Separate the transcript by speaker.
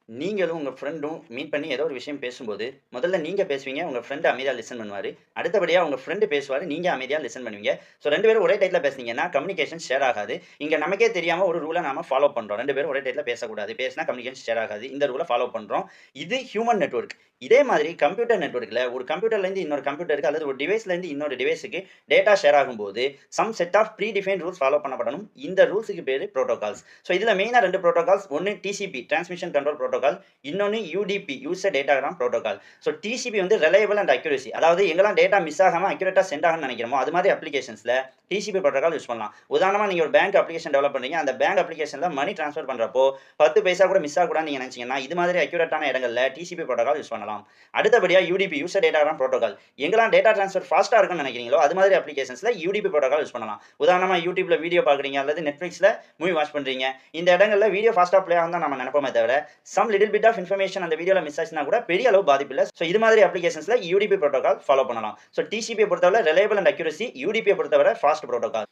Speaker 1: நீங்களும் உங்க ஃப்ரெண்டும் மீட் பண்ணி ஏதோ ஒரு விஷயம் பேசும்போது, முதல்ல நீங்க பேசுவீங்க. உங்க ஃப்ரெண்ட் அமைதியா லிசன் பண்ணுவாரு. அடுத்தபடியா உங்க ஃப்ரெண்ட் பேசுவாரு. நீங்க அமைதியா லிசன் பண்ணுவீங்க. ஸோ 2 பேரும் ஒரே டயத்துல பேசுனீங்கன்னா, கம்யூனிகேஷன் ஷேர் ஆகாது. இங்க நமக்கே தெரியாம ஒரு ரூல நாம ஃபாலோ பண்றோம். 2 பேரும் ஒரே டயத்துல பேசக்கூடாது. பேசினா கம்யூனிகேஷன் ஷேர் ஆகாது. இந்த ரூல ஃபாலோ பண்றோம். இது ஹியூமன் நெட்வொர்க். இதே மாதிரி கம்ப்யூட்டர் நெட்வொர்க்ல ஒரு கம்ப்யூட்டர்லேருந்து இன்னொரு கம்ப்யூட்டருக்கு அல்லது ஒரு டிவைஸ்லேருந்து இன்னொரு டிவைஸ்க்கு டேட்டா ஷேர் ஆகும்போது, some set of predefined rules follow பண்ணப்படணும். இந்த ரூல்ஸ்க்கு பேரு புரோட்டோகால்ஸ். ஸோ இதுல மெயினா 2 புரோட்டோகால்ஸ். ஒண்ணு டிசிபி டிரான்ஸ்மிஷன் கண்ட்ரோல் புரோட்டோகால். இன்னொன்னு UDP user datagram protocol. So TCP வந்து ரிலையபிள் அண்ட் அக்யூரசி. அதாவது எங்கெல்லாம் டேட்டா மிஸ் ஆகாம அக்யூரேட்டா சென்ட் ஆகும்னு நினைக்கிறோமோ, அது மாதிரி அப்ளிகேஷன்ஸ்ல டிசிபி புரோட்டோகால் யூஸ் பண்ணலாம். உதாரணமா நீங்க ஒரு பேங்க் அப்ளிகேஷன் டெவலப் பண்றீங்க. அந்த பேங்க் அப்ளிகேஷன்ல மணி ட்ரான்ஸ்ஃபர் பண்றப்போ 10 பைசா கூட மிஸ் ஆகக்கூடாதுன்னு நீங்க நினைச்சீங்கன்னா, இது மாதிரி அக்யூரேட்டான இடங்கள்ல டிசிபி புரோட்டோகால் யூஸ் பண்ணலாம். அடுத்தபடியா யுடிபி யூசர் டேட்டாகிராம் புரோட்டோகால். எங்கெல்லாம் டேட்டா ட்ரான்ஸ்ஃபர் ஃபாஸ்ட்டா இருக்கும்னு நினைக்கிறீங்களோ, அது மாதிரி அப்ளிகேஷன்ஸ்ல யுடிபி புரோட்டோகால் யூஸ் பண்ணலாம். உதாரணமா யூடியூப்ல வீடியோ பார்க்குறீங்க அல்லது நெட்ஃபிளிக்ஸ்ல மூவி வாட்ச் பண்றீங்க. இந்த இடங்கள்ல வீடியோ ஃபாஸ்ட்டா ப்ளே ஆகும்னு தான் நம்ம நினைப்போமே தவிர, some little bit of information அந்த வீடியோல மிஸ் ஆச்சுனா கூட பெரிய அளவு பாதிப்பு இல்ல. ஸோ இது மாதிரி அப்ளிகேஷன்ஸ்ல யுடிபி புரோட்டோகால் ஃபாலோ பண்ணலாம். ஸோ டிசிபியை பொறுத்தவரை ரிலையபிள் அண்ட் அக்யூரசி, யுடிபியை பொறுத்தவரை ஃபாஸ்ட் புரோட்டோகால்.